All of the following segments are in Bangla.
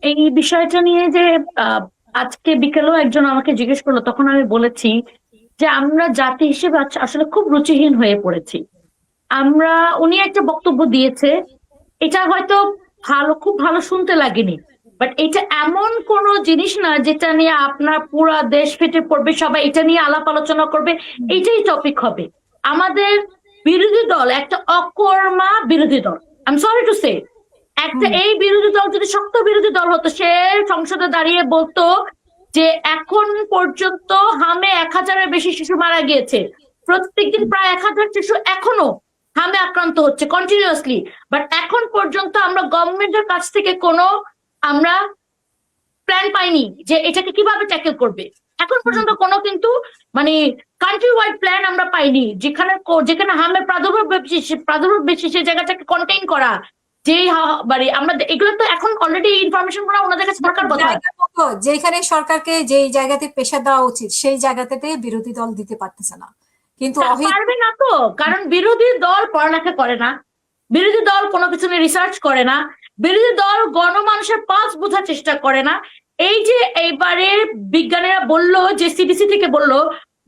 এই বিষয়টা নিয়ে যে আহ, আজকে বিকেলেও একজন আমাকে জিজ্ঞেস করলো, তখন আমি বলেছি যে আমরা জাতি হিসেবে আসলে খুব রুচিহীন হয়ে পড়েছি আমরা। উনি একটা বক্তব্য দিয়েছে, এটা হয়তো খুব ভালো শুনতে লাগেনি, বাট এটা এমন কোন জিনিস না যেটা নিয়ে আপনার পুরা দেশ ফেটে পড়বে, সবাই এটা নিয়ে আলাপ আলোচনা করবে, এইটাই টপিক হবে। আমাদের বিরোধী দল একটা অকর্মা বিরোধী দল, I am sorry to say. একটা হুম। এই বিরোধী দল যদি শক্ত বিরোধী দল হতো, সে সংসদে দাঁড়িয়ে বলতো যে এখন পর্যন্ত হামে 1,000-এর বেশি শিশু মারা গিয়েছে, প্রত্যেকদিন প্রায় 1,000 শিশু এখনো হামে আক্রান্ত হচ্ছে কন্টিনিউয়াসলি, বাট এখন পর্যন্ত আমরা গভর্নমেন্টের কাছ থেকে কোনো আমরা প্ল্যান পাইনি যে এটাকে কিভাবে ট্যাকেল করবে। এখন পর্যন্ত কোনো কিন্তু মানে কান্ট্রি ওয়াইড প্ল্যান আমরা পাইনি, যেখানে যেখানে হামের প্রাদুর্ভাব বেশি সেই জায়গাটাকে কন্টেইন করা। যে মানে আমরা এগুলো তো এখন অলরেডি ইনফরমেশন গুলো ওনাদের কাছে থাকার কথা। জায়গা মতো যেখানে সরকারকে যেই জায়গাতে পেশা দেওয়া উচিত সেই জায়গাতে বিরোধী দল দিতে পারতেছে না, কিন্তু পারবে না তো, কারণ বিরোধী দল পড়ালেখা করে না, বিরোধী দল কোনো কিছু নিয়ে রিসার্চ করে না, বিরোধী দল গণমানুষের পালস বোঝার চেষ্টা করে না। এই যে এইবারে বিজ্ঞানীরা বললো, যে সিডিসি থেকে বললো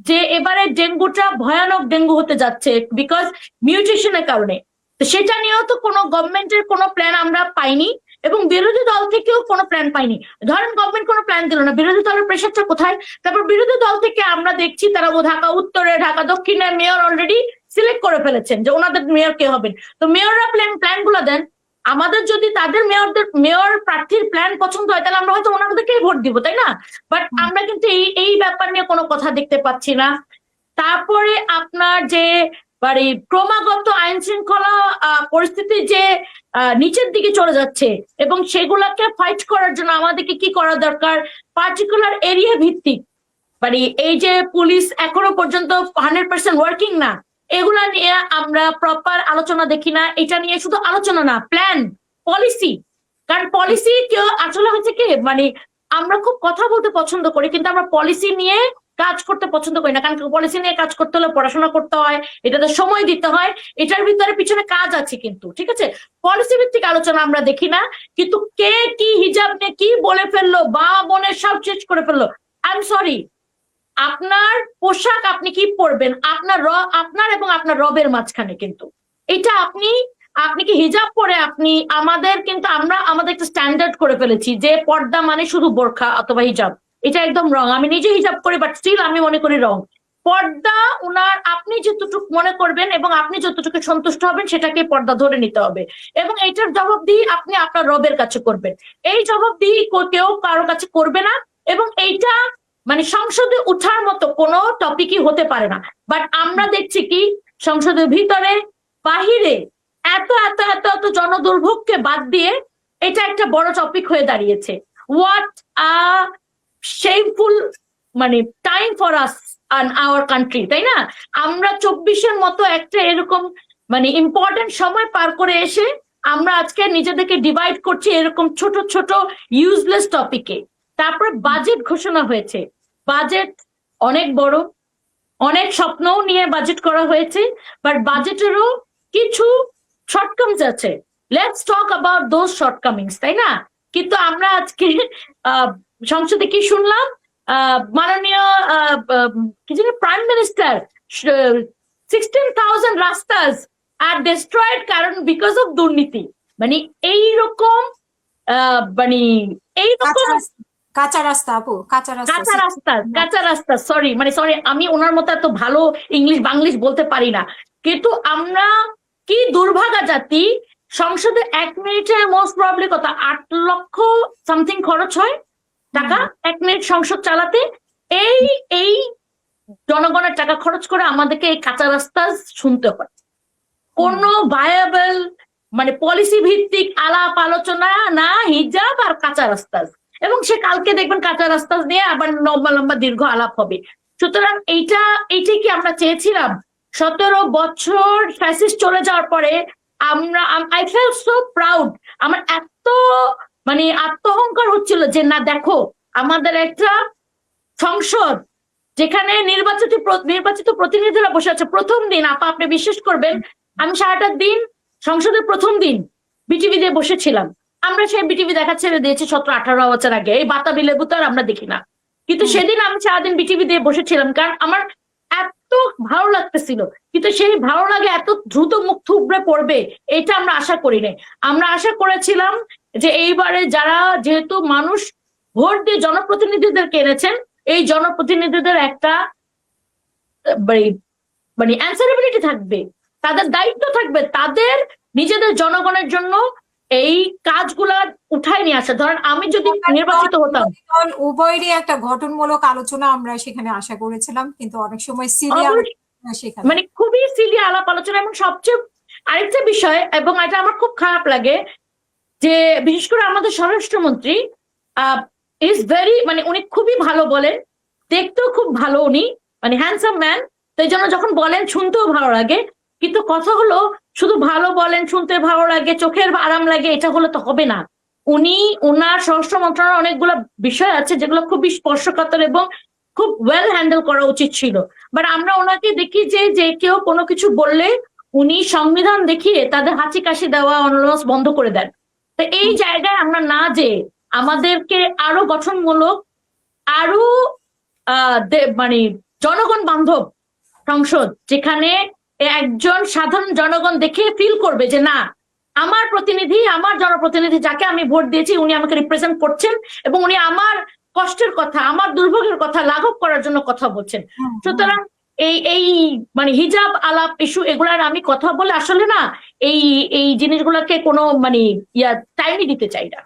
যে এবারে ডেঙ্গুটা ভয়ানক ডেঙ্গু হতে যাচ্ছে বিকজ মিউটেশনের কারণে, তো সেটা নিয়েও তো কোনো গভর্নমেন্টের কোনো প্ল্যান আমরা পাইনি, এবং বিরোধী দল থেকেও কোনো প্ল্যান পাইনি। ধরেন গভর্নমেন্ট কোনো প্ল্যান দিল না, বিরোধী দলের প্রেশারটা কোথায়? তারপর বিরোধী দল থেকে আমরা দেখছি তারা ঢাকা উত্তরে, ঢাকা দক্ষিণের মেয়র অলরেডি সিলেক্ট করে ফেলেছেন যে ওনাদের মেয়র কে হবেন। তো মেয়ররা প্ল্যান গুলো দেন। আমাদের যদি তাদের মেয়র প্রার্থীর প্ল্যান পছন্দ হয়, তাহলে আমরা হয়তো ওনাদেরকেই ভোট দিব, তাই না? বাট আমরা কিন্তু এই ব্যাপার নিয়ে কোনো কথা দেখতে পাচ্ছি না। তারপরে আপনার যে মানে ক্রমাগত আইন শৃঙ্খলা পরিস্থিতি যে নিচের দিকে চলে যাচ্ছে, এবং সেগুলাকে ফাইট করার জন্য আমাদেরকে কি করা দরকার, পার্টিকুলার এরিয়া ভিত্তিক, মানে এই যে পুলিশ এখনো পর্যন্ত 100% ওয়ার্কিং না, এগুলা নিয়ে আমরা প্রপার আলোচনা দেখি না। এটা নিয়ে শুধু আলোচনা না, প্ল্যান, পলিসি। কারণ পলিসি কেউ আসলে হচ্ছে কি, মানে আমরা খুব কথা বলতে পছন্দ করি, কিন্তু আমরা পলিসি নিয়ে কাজ করতে পছন্দ করি না। কারণ পলিসি নিয়ে কাজ করতে হলে পড়াশোনা করতে হয়, এটাতে সময় দিতে হয়, এটার ভিতরে পিছনে কাজ আছে কিন্তু, ঠিক আছে। পলিসি ভিত্তিক আলোচনা আমরা দেখি না, কিন্তু কে কি হিজাব নিয়ে কি বলে ফেললো, বা বোনের সব চেঞ্জ করে ফেললো। আই এম সরি, আপনার পোশাক আপনি কি পরবেন আপনার এবং আপনার রবের মাঝখানে, কিন্তু এটা আপনি আপনি কি হিজাব পরে আপনি আমাদের কিন্তু আমরা আমাদের একটা স্ট্যান্ডার্ড করে ফেলেছি যে পর্দা মানে শুধু বোরখা অথবা হিজাব। এটা একদম রং। আমি নিজে হিজাব করি, বাট স্টিল আমি মনে করি রং। পর্দা উনার আপনি যতটুকু মনে করবেন এবং আপনি যতটুকু সন্তুষ্ট হবেন সেটাকে পর্দা ধরে নিতে হবে, এবং এইটার জবাবদিহি আপনি আপনার রবের কাছে করবেন। এই জবাবদিহি কেউ কারো কাছে করবে না, এবং এইটা মানে সংসদে উঠার মতো কোনো টপিকই হতে পারে না। বাট আমরা দেখছি কি, সংসদের ভিতরে বাহিরে এত এত এত এত জনদুর্ভোগকে বাদ দিয়ে এটা একটা বড় টপিক হয়ে দাঁড়িয়েছে। হোয়াট আ শেমফুল মানে time for us and our country, তাই না? আমরা 24-এর মতো একটা এরকম মানে ইম্পর্টেন্ট সময় পার করে এসে আমরা আজকে নিজেদেরকে ডিভাইড করছি এরকম ছোট ছোট ইউজলেস টপিকে। তারপরে বাজেট ঘোষণা হয়েছে, বাজেট অনেক বড়, অনেক স্বপ্নও নিয়ে বাজেট করা হয়েছে, বাট বাজেটেরও কিছু শর্টকামস আছে। Let's talk about those shortcomings, তাই না? কিন্তু আমরা আজকে সংসদে কি শুনলাম, মাননীয় কি জানি প্রাইম মিনিস্টার 16,000 রাস্তাস আর ডিস্ট্রয়েড কারণ বিকজ অফ দুর্নীতি। মানে এইরকম মানে এইরকম কাঁচা রাস্তা আপু, কাঁচা রাস্তা। কাঁচা রাস্তা, সরি মানে সরি, আমি ওনার মতো এত ভালো ইংলিশ বাংলিশ বলতে পারি না। কিন্তু আমরা কি দুর্ভাগা জাতি, সংসদে 1 মিনিটের মোস্ট প্রবলি কত 8 লক্ষ সামথিং খরচ হয় টাকা 1 মিনিট সংসদ চালাতে। এই এই জনগণের টাকা খরচ করে আমাদেরকে এই কাঁচা রাস্তা শুনতে হয়। কোনো ভায়াবল মানে পলিসি ভিত্তিক আলাপ আলোচনা না, হিজাব আর কাঁচা রাস্তা। এবং সে কালকে দেখবেন কাঁচা রাস্তা নিয়ে আবার লম্বা লম্বা দীর্ঘ আলাপ হবে। সুতরাং এইটাই কি আমরা চেয়েছিলাম? 17 বছর ফ্যাসিস্ট চলে যাওয়ার পরে আমরা আই ফেল সো প্রাউড, আমার এত মানে আত্মহংকার হচ্ছিল যে না দেখো আমাদের একটা সংসদ যেখানে নির্বাচিত প্রতিনিধিরা বসে আছে। প্রথম দিন আপনি বিশ্বাস করবেন, আমি সারাটা দিন সংসদের প্রথম দিন বিটিভি দিয়ে বসেছিলাম। আমরা সেই বিটিভি দেখা ছেড়ে দিয়েছি 17-18 বছর আগে, এই বাতাবি লেবু তো আর আমরা দেখি না। কিন্তু সেদিন আমি সারাদিন বিটিভি দিয়ে বসেছিলাম, কারণ আমার এত ভালো লাগতেছিল। কিন্তু সেই ভালো লাগে এত দ্রুত মুখ থুবড়ে পড়বে এটা আমরা আশা করি নাই। আমরা আশা করেছিলাম যে এইবারে যারা, যেহেতু মানুষ ভোট দিয়ে জনপ্রতিনিধিদেরকে এনেছেন, এই জনপ্রতিনিধিদের একটা মানে অ্যান্সারেবিলিটি থাকবে, তাদের দায়িত্ব থাকবে, তাদের নিজেদের জনগণের জন্য এই কাজগুলা উঠায় নিয়ে আসা। ধরেন আমি যদি নির্বাচিত হতাম, উভয়েরই একটা গঠনমূলক আলোচনা আমরা সেখানে আশা করেছিলাম, কিন্তু অনেক সময় সিরিয়াল সেখানে মানে খুবই সিলি আলাপ আলোচনা। এবং সবচেয়ে আরেকটা বিষয়, এবং এটা আমার খুব খারাপ লাগে, যে বিশেষ করে আমাদের স্বরাষ্ট্রমন্ত্রী ইজ ভেরি, মানে উনি খুবই ভালো বলেন, দেখতেও খুব ভালো, উনি মানে হ্যান্ডসাম ম্যান, তো এই জন্য যখন বলেন শুনতেও ভালো লাগে। কিন্তু কথা হলো, শুধু ভালো বলেন, শুনতে ভালো লাগে, চোখের আরাম লাগে, এটা হলে তো হবে না। ওনার স্বরাষ্ট্র মন্ত্রণালয়ের অনেকগুলো বিষয় আছে যেগুলো খুবই স্পর্শকাতর এবং খুব ওয়েল হ্যান্ডেল করা উচিত ছিল। বাট আমরা ওনাকে দেখি যে কেউ কোনো কিছু বললে উনি সংবিধান দেখিয়ে তাদের হাঁচি কাশি দেওয়া অনলস বন্ধ করে দেন। তো এই জায়গায় আমরা না যে আমাদেরকে আরো গঠনমূলক, আরো মানে জনগণ বান্ধব সংসদ, যেখানে একজন সাধারণ জনগণ দেখে ফিল করবে যে না, আমার প্রতিনিধি, আমার জনপ্রতিনিধি যাকে আমি ভোট দিয়েছি, উনি আমাকে রিপ্রেজেন্ট করছেন এবং উনি আমার কষ্টের কথা, আমার দুর্ভোগের কথা লাঘব করার জন্য কথা বলছেন। সুতরাং এই মানে হিজাব আলাপ ইস্যু এগুলার আমি কথা বলে আসলে না এই জিনিসগুলোকে কোনো মানে টাইমই দিতে চাই না।